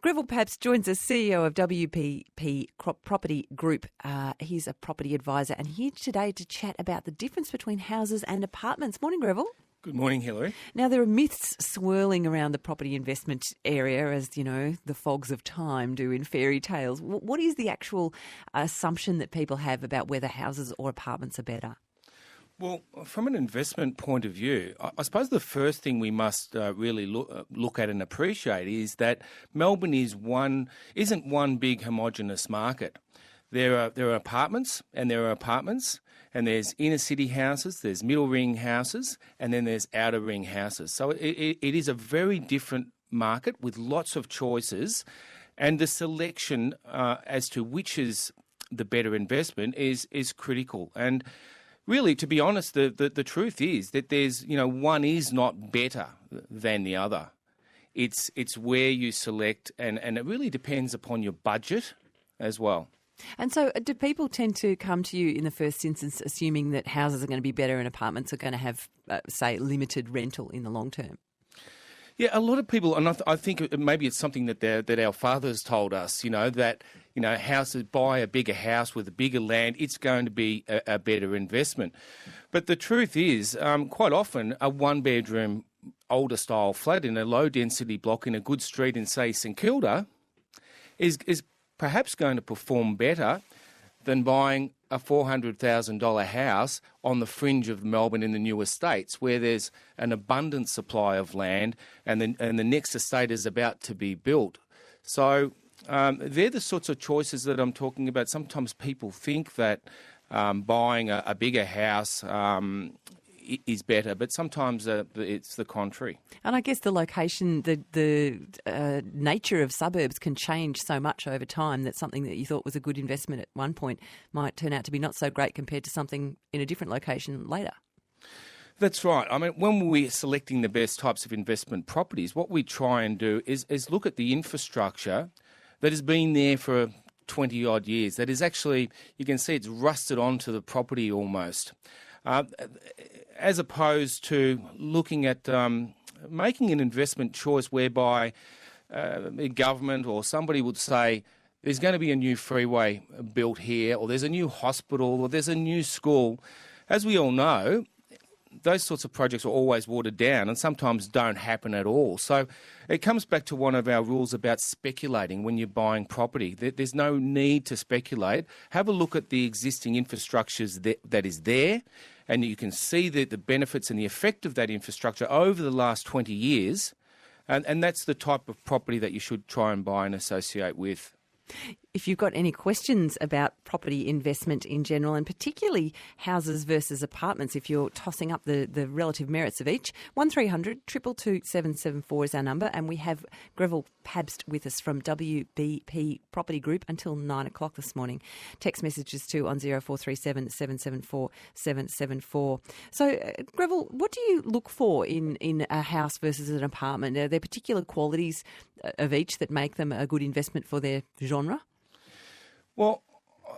Greville Pabst joins us, CEO of WBP Property Group. He's a property advisor and here today to chat about the difference between houses and apartments. Morning, Greville. Good morning, Hilary. Now, there are myths swirling around the property investment area, as, you know, the fogs of time do in fairy tales. What is the actual assumption that people have about whether houses or apartments are better? Well, from an investment point of view, I suppose the first thing we must really look at and appreciate is that Melbourne isn't one big homogenous market. There are apartments, and there's inner city houses, there's middle ring houses, and then there's outer ring houses. So it is a very different market with lots of choices, and the selection as to which is the better investment is critical. And really, to be honest, the truth is that one is not better than the other. It's where you select, and it really depends upon your budget as well. And so do people tend to come to you in the first instance assuming that houses are going to be better and apartments are going to have, say, limited rental in the long term? Yeah, a lot of people, and I think maybe it's something that our fathers told us, that houses, buy a bigger house with a bigger land, it's going to be a better investment. But the truth is, quite often, a one-bedroom, older style flat in a low-density block in a good street in, say, St Kilda is perhaps going to perform better than buying a $400,000 house on the fringe of Melbourne in the new estates, where there's an abundant supply of land and the next estate is about to be built. So they're the sorts of choices that I'm talking about. Sometimes people think that buying a bigger house is better, but sometimes it's the contrary. And I guess the location, the nature of suburbs can change so much over time that something that you thought was a good investment at one point might turn out to be not so great compared to something in a different location later. That's right. I mean, when we're selecting the best types of investment properties, what we try and do is look at the infrastructure that has been there for 20-odd years, that is actually, you can see it's rusted onto the property almost. As opposed to looking at making an investment choice whereby the government or somebody would say there's going to be a new freeway built here, or there's a new hospital, or there's a new school. As we all know, those sorts of projects are always watered down and sometimes don't happen at all. So it comes back to one of our rules about speculating when you're buying property. There's no need to speculate. Have a look at the existing infrastructures that is there, and you can see the benefits and the effect of that infrastructure over the last 20 years, and that's the type of property that you should try and buy and associate with. If you've got any questions about property investment in general, and particularly houses versus apartments, if you're tossing up the relative merits of each, 1300 222 774 is our number, and we have Greville Pabst with us from WBP Property Group until 9 o'clock this morning. Text messages too on 0437 774 774. So, Greville, what do you look for in a house versus an apartment? Are there particular qualities of each that make them a good investment for their genre? Well,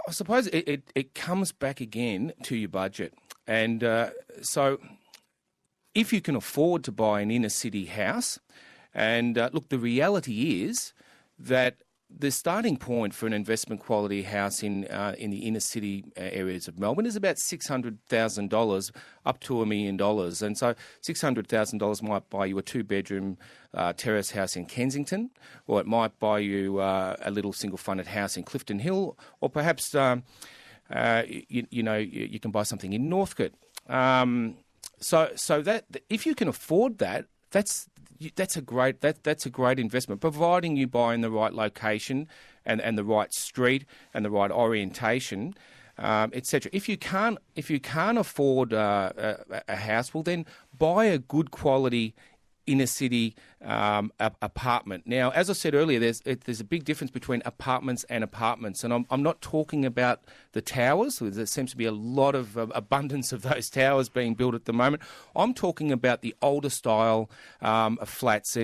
I suppose it comes back again to your budget. And so if you can afford to buy an inner city house, and look, the reality is that the starting point for an investment quality house in the inner city areas of Melbourne is about $600,000 up to $1 million. And so $600,000 might buy you a two-bedroom terrace house in Kensington, or it might buy you a little single-fronted house in Clifton Hill, or perhaps you can buy something in Northcote. So that if you can afford that, that's a great investment, providing you buy in the right location and the right street and the right orientation, etc. If you can't afford a house, well then buy a good quality inner city apartment. Now, as I said earlier, there's a big difference between apartments, and I'm not talking about the towers. There seems to be a lot of abundance of those towers being built at the moment. I'm talking about the older style flats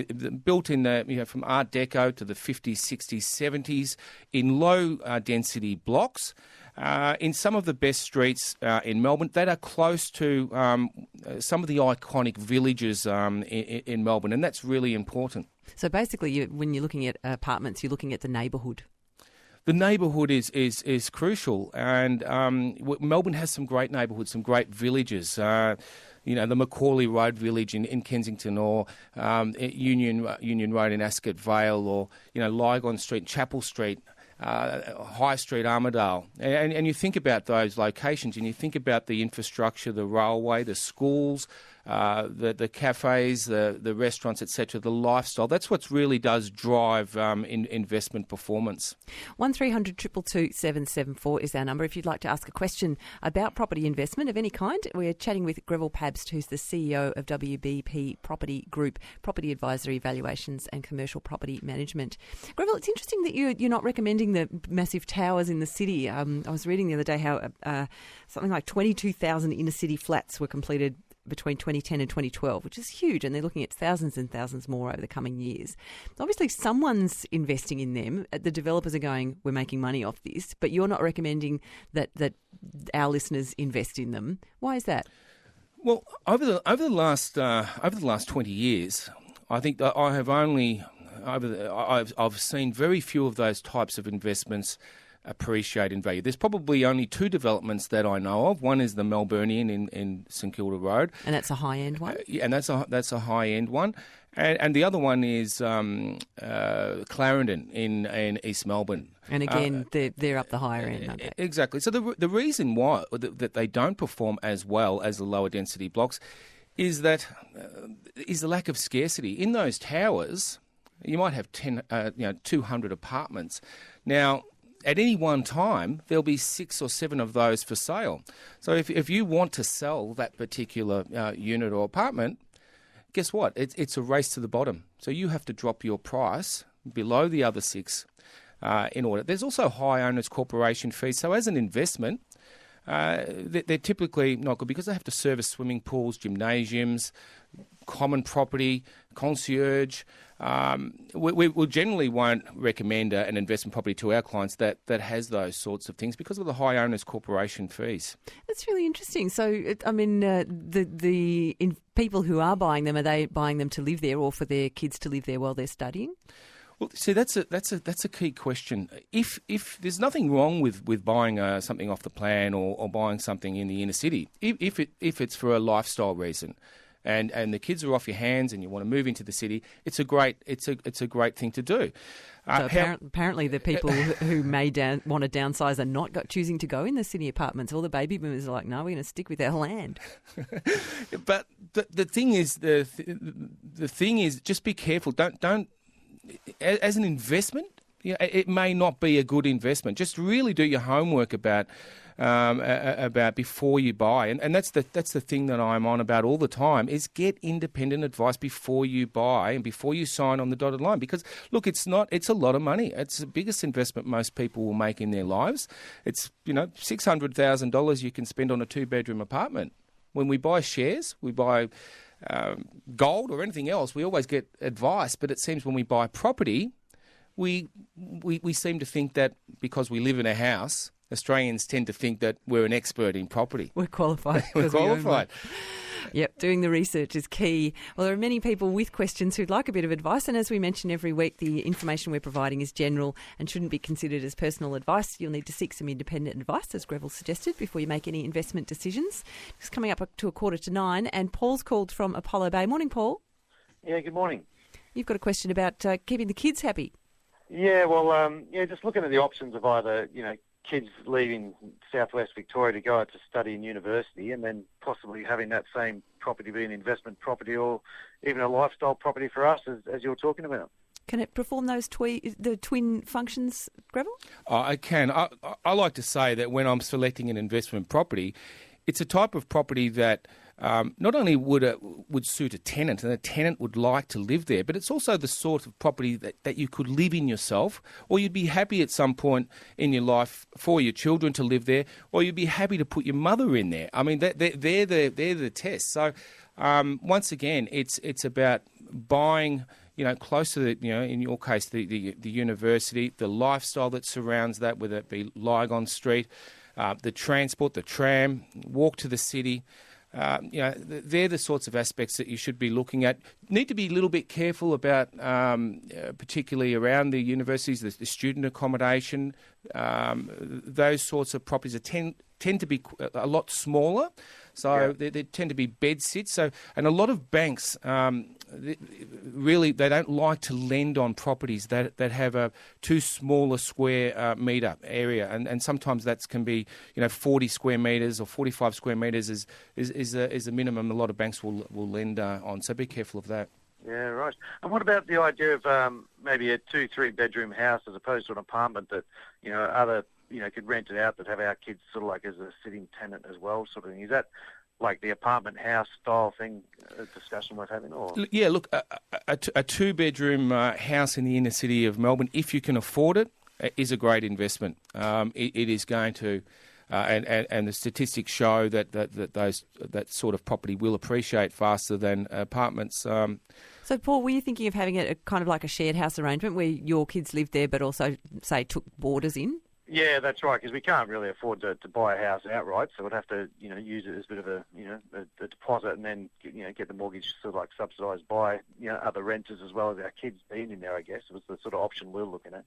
built in from Art Deco to the 50s, 60s, 70s in low density blocks. in some of the best streets in Melbourne that are close to some of the iconic villages in Melbourne, and that's really important. So basically, when you're looking at apartments, you're looking at the neighbourhood. The neighbourhood is crucial, and Melbourne has some great neighbourhoods, some great villages. The Macaulay Road village in Kensington, or Union Road in Ascot Vale, or Lygon Street, Chapel Street, High Street, Armidale, and you think about those locations, and you think about the infrastructure, the railway, the schools, the cafes, the restaurants, etc., the lifestyle. That's what really does drive investment performance. 1300 222 774 is our number. If you'd like to ask a question about property investment of any kind, we're chatting with Greville Pabst, who's the CEO of WBP Property Group, Property Advisory, Valuations and Commercial Property Management. Greville, it's interesting that you're not recommending the massive towers in the city. I was reading the other day how something like 22,000 inner city flats were completed between 2010 and 2012, which is huge, and they're looking at thousands and thousands more over the coming years. Obviously, someone's investing in them. The developers are going, we're making money off this, but you're not recommending that our listeners invest in them. Why is that? Well, over the last 20 years, I think that I've seen very few of those types of investments appreciate in value. There's probably only two developments that I know of. One is the Melburnian in St Kilda Road, and that's a high-end one. And that's a high-end one. And the other one is Clarendon in East Melbourne. And again, they're up the higher end, aren't they? Exactly. So the reason why that they don't perform as well as the lower density blocks is the lack of scarcity in those towers. You might have 200 apartments. Now, at any one time, there'll be 6 or 7 of those for sale. So if you want to sell that particular unit or apartment, guess what? It's a race to the bottom. So you have to drop your price below the other 6 in order. There's also high owners' corporation fees. So as an investment, they're typically not good because they have to service swimming pools, gymnasiums, common property, concierge. We generally won't recommend an investment property to our clients that has those sorts of things because of the high owners' corporation fees. That's really interesting. So, I mean, the people who are buying them, are they buying them to live there or for their kids to live there while they're studying? Well, see, that's a key question. If there's nothing wrong with buying something off the plan or buying something in the inner city, if it's for a lifestyle reason, and the kids are off your hands and you want to move into the city, it's a great thing to do. So apparently the people who may want to downsize are not choosing to go in the city apartments. All the baby boomers are like, no, we're going to stick with our land. But the thing is, the thing is, just be careful. Don't as an investment, it may not be a good investment. Just really do your homework about before you buy, and that's the thing that I'm on about all the time, is get independent advice before you buy and before you sign on the dotted line. Because look, it's a lot of money. It's the biggest investment most people will make in their lives. It's $600,000 you can spend on a 2-bedroom apartment. When we buy shares, we buy gold or anything else, we always get advice. But it seems when we buy property, we seem to think that because we live in a house, Australians tend to think that we're an expert in property. We're qualified. We're qualified. Yep, doing the research is key. Well, there are many people with questions who'd like a bit of advice, and as we mention every week, the information we're providing is general and shouldn't be considered as personal advice. You'll need to seek some independent advice, as Greville suggested, before you make any investment decisions. It's coming up to 8:45, and Paul's called from Apollo Bay. Morning, Paul. Yeah, good morning. You've got a question about keeping the kids happy. Yeah, well, just looking at the options of either, kids leaving southwest Victoria to go out to study in university and then possibly having that same property be an investment property or even a lifestyle property for us, as you're talking about. Can it perform those the twin functions, Greville? I can. I like to say that when I'm selecting an investment property, it's a type of property that not only would suit a tenant, and a tenant would like to live there, but it's also the sort of property that you could live in yourself, or you'd be happy at some point in your life for your children to live there, or you'd be happy to put your mother in there. I mean, they're the tests. So once again, it's about buying, close to the, in your case, the university, the lifestyle that surrounds that, whether it be Lygon Street. the transport, the tram, walk to the city. They're the sorts of aspects that you should be looking at. Need to be a little bit careful about, particularly around the universities, the student accommodation. Those sorts of properties tend to be a lot smaller, so they tend to be bed sits. And a lot of banks really they don't like to lend on properties that have a too small a square metre area, and sometimes that can be 40 square metres or 45 square metres is the minimum a lot of banks will lend on. So be careful of that. Yeah, right. And what about the idea of maybe a 2-3 bedroom house as opposed to an apartment that other could rent it out, that have our kids sort of like as a sitting tenant as well, sort of thing? Is that like the apartment house style thing, a discussion worth having? Or yeah, look, a 2-bedroom house in the inner city of Melbourne, if you can afford it, is a great investment. It is going to. And the statistics show that sort of property will appreciate faster than apartments. So, Paul, were you thinking of having it kind of like a shared house arrangement where your kids lived there but also, say, took boarders in? Yeah, that's right, because we can't really afford to buy a house outright, so we'd have to, use it as a bit of a deposit, and then, get the mortgage sort of like subsidised by, other renters as well as our kids being in there, I guess. It was the sort of option we were looking at.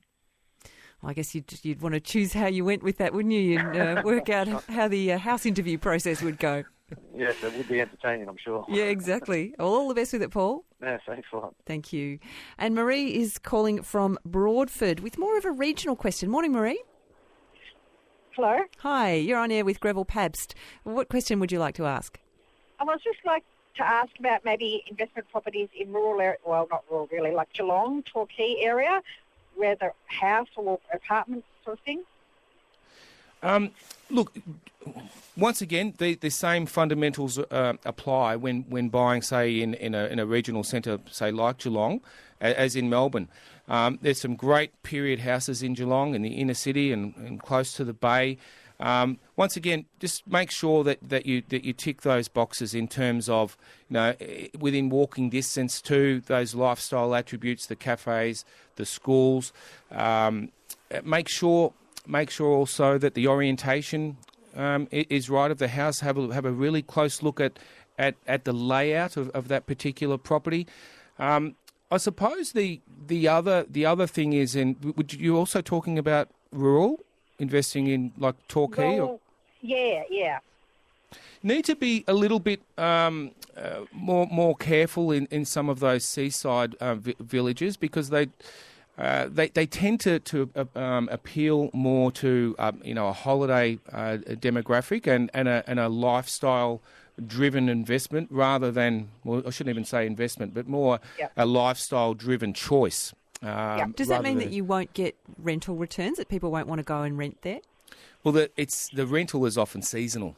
I guess you'd want to choose how you went with that, wouldn't you? You'd work out how the house interview process would go. Yes, it would be entertaining, I'm sure. Yeah, exactly. Well, all the best with it, Paul. Yeah, thanks a lot. Thank you. And Marie is calling from Broadford with more of a regional question. Morning, Marie. Hello. Hi, you're on air with Greville Pabst. What question would you like to ask? I was just like to ask about maybe investment properties in rural area, well, not rural really, like Geelong, Torquay area, where the house or apartment sort of thing. Look, once again, the same fundamentals apply when buying, say, in a regional centre, say like Geelong, as in Melbourne. There's some great period houses in Geelong, in the inner city and close to the bay. Once again, just make sure that you tick those boxes in terms of within walking distance to those lifestyle attributes, the cafes, the schools. Make sure also that the orientation is right of the house. Have a really close look at the layout of that particular property. I suppose the other thing is, you're also talking about rural, investing in like Torquay? Well, yeah. Need to be a little bit more careful in some of those seaside villages, because they tend to appeal more to a holiday demographic and a lifestyle driven investment rather than, well, I shouldn't even say investment, but more a lifestyle driven choice. Does that mean that you won't get rental returns, that people won't want to go and rent there? Well, the rental is often seasonal.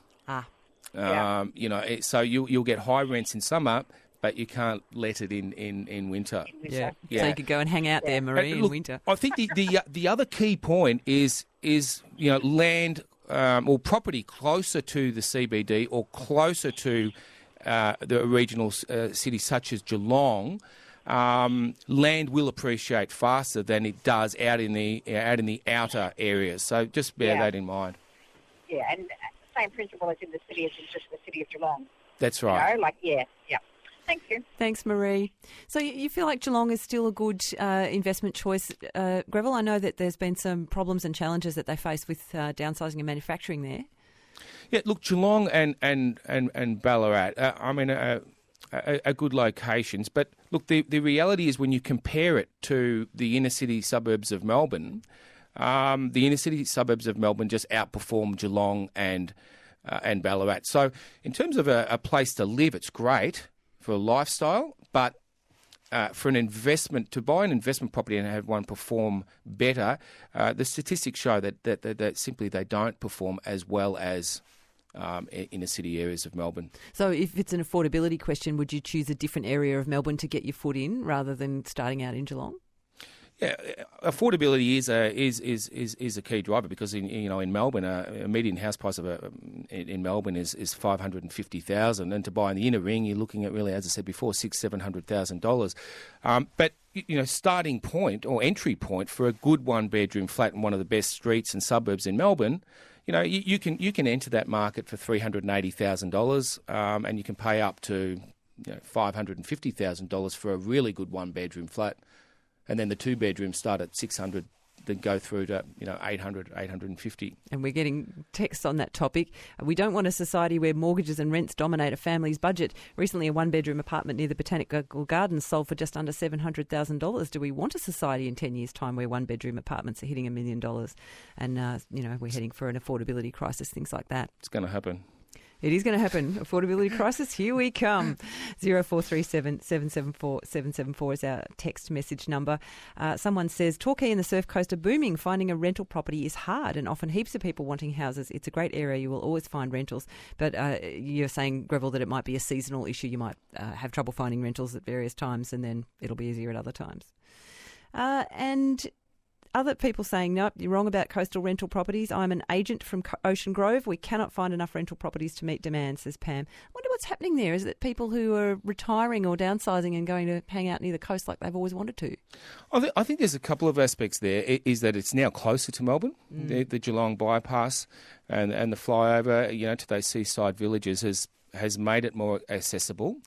So you'll get high rents in summer, but you can't let it in winter. Yeah. So you could go and hang out there, Marie, in winter. I think the other key point is land or property closer to the CBD or closer to the regional city such as Geelong. Land will appreciate faster than it does out in the outer areas. So just bear that in mind. Yeah, and same principle as in the city as in just the city of Geelong. That's right. Yeah. Thank you. Thanks, Marie. So you feel like Geelong is still a good investment choice, Greville? I know that there's been some problems and challenges that they face with downsizing and manufacturing there. Yeah, look, Geelong and Ballarat, are good locations. But look, the reality is when you compare it to the inner city suburbs of Melbourne, the inner city suburbs of Melbourne just outperform Geelong and Ballarat. So in terms of a place to live, it's great for a lifestyle, but for an investment, to buy an investment property and have one perform better, the statistics show that simply they don't perform as well as inner city areas of Melbourne. So if it's an affordability question, would you choose a different area of Melbourne to get your foot in rather than starting out in Geelong? Yeah, affordability is a key driver, because in Melbourne a median house price in Melbourne is $550,000, and to buy in the inner ring you're looking at, really, as I said before, $600,000-$700,000. But starting point or entry point for a good 1-bedroom flat in one of the best streets and suburbs in Melbourne, you can enter that market for $380,000, and you can pay up to $550,000 for a really good one-bedroom flat, and then the two-bedrooms start at $600,000. Then go through to 800, 850. And we're getting texts on that topic. We don't want a society where mortgages and rents dominate a family's budget. Recently, a one-bedroom apartment near the Botanical Gardens sold for just under $700,000. Do we want a society in 10 years' time where one-bedroom apartments are hitting $1 million? And we're heading for an affordability crisis, things like that. It's going to happen. It is going to happen. Affordability crisis, here we come. 0437 774 774 is our text message number. Someone says, Torquay and the Surf Coast are booming. Finding a rental property is hard and often heaps of people wanting houses. It's a great area. You will always find rentals. But you're saying, Greville, that it might be a seasonal issue. You might have trouble finding rentals at various times and then it'll be easier at other times. And other people saying, no, you're wrong about coastal rental properties. I'm an agent from Ocean Grove. We cannot find enough rental properties to meet demand, says Pam. I wonder what's happening there. Is it people who are retiring or downsizing and going to hang out near the coast like they've always wanted to? I think there's a couple of aspects there. Is that it's now closer to Melbourne. The Geelong bypass and the flyover, to those seaside villages has made it more accessible.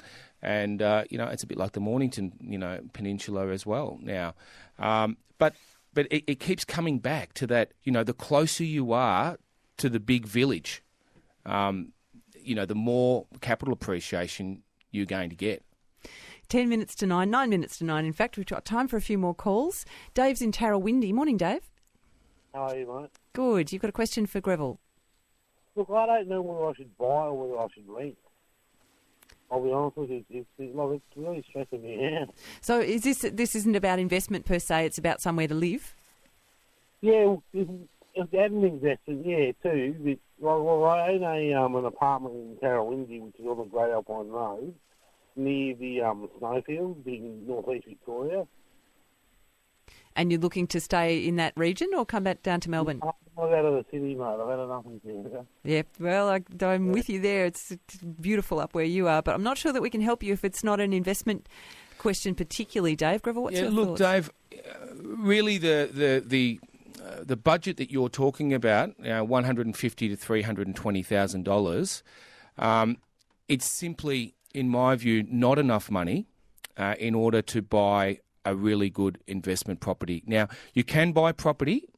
And, it's a bit like the Mornington, peninsula as well now. But it keeps coming back to that, the closer you are to the big village, the more capital appreciation you're going to get. 10 minutes to 9 minutes to 9. In fact, we've got time for a few more calls. Dave's in Tarrawindi. Morning, Dave. How are you, mate? Good. You've got a question for Greville. Look, I don't know whether I should buy or whether I should rent. I'll be honest with you, it's really stressing me out. So this isn't about investment per se, it's about somewhere to live? Yeah, if an investment, yeah, too. But, I own an apartment in Tarrawindi, which is on the Great Alpine Road, near the snowfields in northeast Victoria. And you're looking to stay in that region or come back down to Melbourne? I'm out of the city, mate. I've had enough of it. Yeah, well, I'm with you there. It's beautiful up where you are, but I'm not sure that we can help you if it's not an investment question particularly, Dave. Greville, what's your thoughts? Dave, really the budget that you're talking about, $150,000 to $320,000, it's simply, in my view, not enough money in order to buy a really good investment property. Now, you can buy property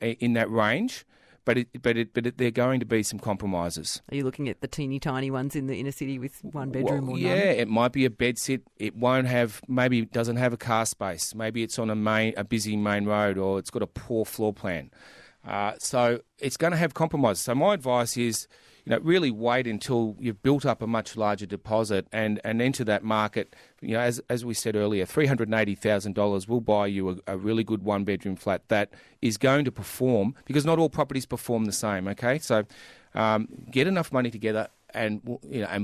in that range, but there are going to be some compromises. Are you looking at the teeny tiny ones in the inner city with one bedroom or none? Yeah, it might be a bed sit. It won't have, maybe it doesn't have a car space. Maybe it's on a busy main road, or it's got a poor floor plan. So it's going to have compromises. So my advice is, really wait until you've built up a much larger deposit and enter that market. As we said earlier, $380,000 will buy you a really good one-bedroom flat that is going to perform, because not all properties perform the same, okay? So get enough money together and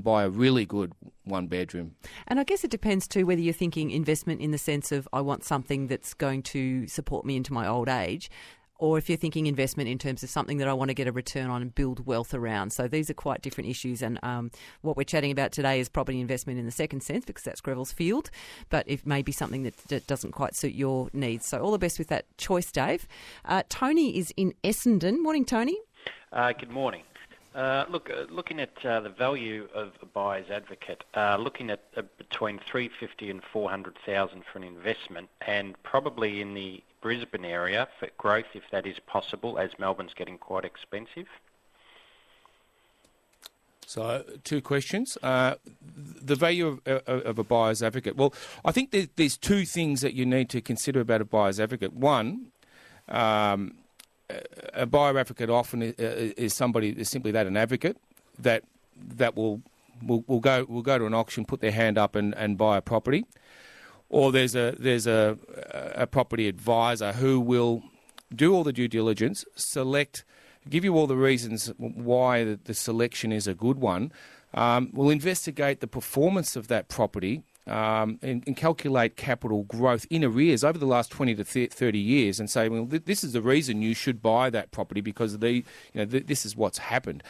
buy a really good one-bedroom. And I guess it depends too whether you're thinking investment in the sense of I want something that's going to support me into my old age, or if you're thinking investment in terms of something that I want to get a return on and build wealth around. So these are quite different issues, and what we're chatting about today is property investment in the second sense, because that's Greville's field, but it may be something that doesn't quite suit your needs. So all the best with that choice, Dave. Tony is in Essendon. Morning, Tony. Good morning. Looking at the value of a buyer's advocate, looking at between $350,000 and $400,000 for an investment, and probably in the Brisbane area for growth, if that is possible, as Melbourne's getting quite expensive. So, two questions. The value of a buyer's advocate. Well, I think there's two things that you need to consider about a buyer's advocate. One, a buyer advocate often is simply an advocate that will go to an auction, put their hand up and buy a property. Or there's a property advisor who will do all the due diligence, give you all the reasons why the selection is a good one, will investigate the performance of that property and calculate capital growth in arrears over the last 20 to 30 years and say, well, this is the reason you should buy that property because this is what's happened.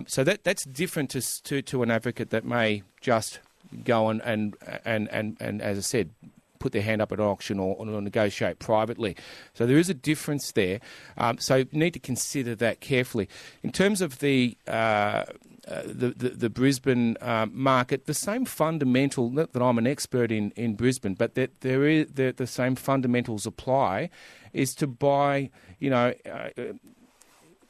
So that's different to an advocate that may just go and as I said, put their hand up at auction or negotiate privately. So there is a difference there. So you need to consider that carefully. In terms of the Brisbane market, the same fundamental, not that I'm an expert in Brisbane, but that the same fundamentals apply, is to buy,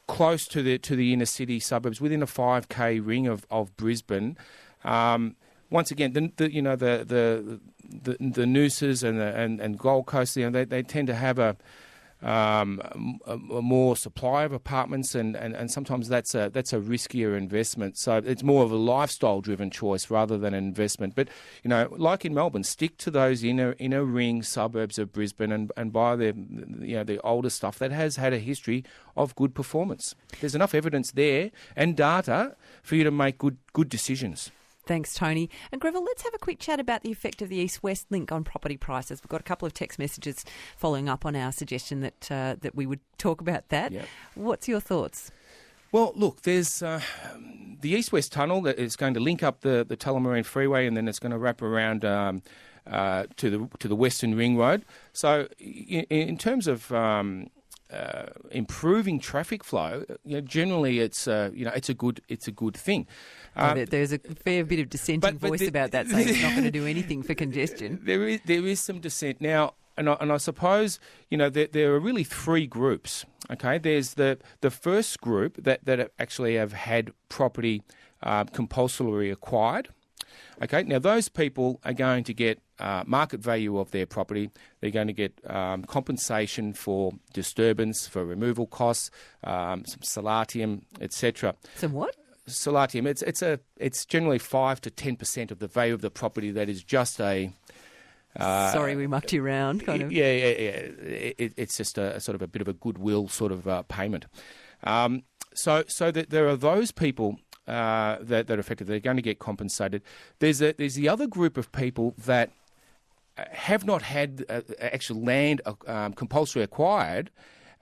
close to the inner city suburbs, within a 5K ring of Brisbane. Once again, the Nooses and Gold Coast, they tend to have a more supply of apartments, and sometimes that's a riskier investment. So it's more of a lifestyle-driven choice rather than an investment. But like in Melbourne, stick to those inner ring suburbs of Brisbane and buy the older stuff that has had a history of good performance. There's enough evidence there and data for you to make good decisions. Thanks, Tony. And Greville, let's have a quick chat about the effect of the east-west link on property prices. We've got a couple of text messages following up on our suggestion that we would talk about that. Yep. What's your thoughts? Well, look, there's the east-west tunnel that is going to link up the Tullamarine Freeway, and then it's going to wrap around to the Western Ring Road. So in terms of improving traffic flow, generally it's a good thing. There's a fair bit of dissenting voice about that, saying it's not going to do anything for congestion. There is some dissent now, and I suppose there are really three groups. Okay, there's the first group that actually have had property compulsorily acquired. Okay, now those people are going to get market value of their property. They're going to get compensation for disturbance, for removal costs, some solatium, etc. Some what? Solatium. It's generally 5 to 10% of the value of the property that is just a. Sorry, we mucked you around, kind of. Yeah. It's just a sort of a bit of a goodwill sort of payment. So that there are those people that are affected. They're going to get compensated. There's the other group of people that have not had actual land compulsory acquired,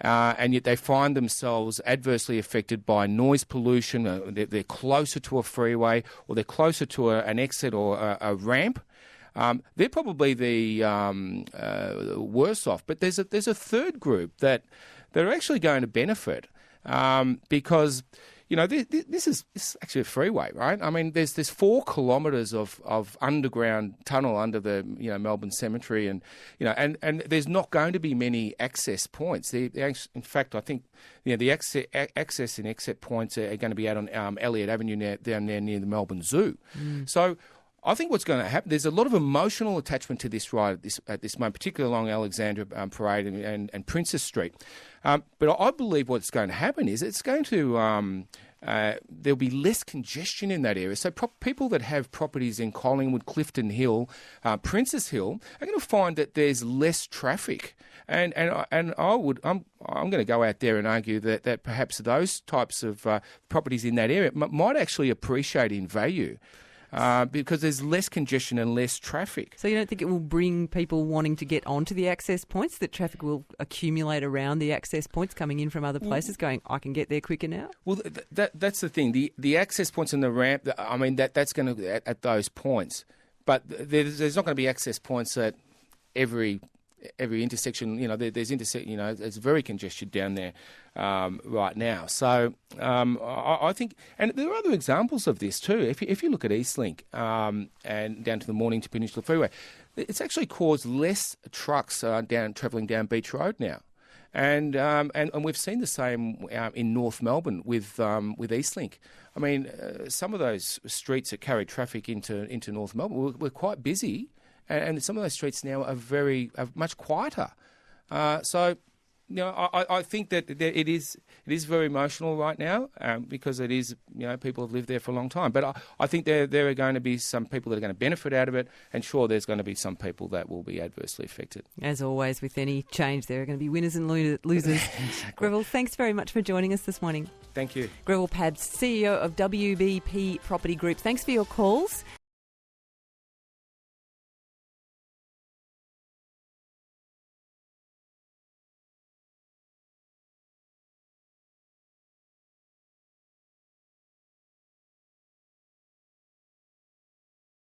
and yet they find themselves adversely affected by noise pollution. They're closer to a freeway, or they're closer to an exit or a ramp. They're probably the worse off. But there's a third group that are actually going to benefit because. This is actually a freeway, right? I mean, there's 4 kilometres of underground tunnel under the Melbourne Cemetery, and there's not going to be many access points. In fact, I think the access and exit points are going to be out on Elliott Avenue down there near the Melbourne Zoo. So I think what's going to happen, there's a lot of emotional attachment to this ride at this moment, particularly along Alexandra Parade and Princess Street. But I believe what's going to happen is it's going to there'll be less congestion in that area. So people that have properties in Collingwood, Clifton Hill, Princess Hill are going to find that there's less traffic. And I'm going to go out there and argue that perhaps those types of properties in that area might actually appreciate in value. Because there's less congestion and less traffic. So you don't think it will bring people wanting to get onto the access points, that traffic will accumulate around the access points coming in from other places going, I can get there quicker now? Well, that's the thing. The access points and the ramp, I mean, that's going to at those points. But there's not going to be access points at every intersection. There's it's very congested down there right now. So I think, and there are other examples of this too. If you look at Eastlink and down to the Mornington Peninsula Freeway, it's actually caused less trucks travelling down Beach Road now. And we've seen the same in North Melbourne with Eastlink. I mean, some of those streets that carry traffic into North Melbourne were quite busy. And some of those streets now are much quieter. So, I think that it is very emotional right now because it is, people have lived there for a long time. But I think there are going to be some people that are going to benefit out of it, and sure, there's going to be some people that will be adversely affected. As always, with any change, there are going to be winners and losers. Exactly. Greville, thanks very much for joining us this morning. Thank you. Greville Pabst, CEO of WBP Property Group. Thanks for your calls.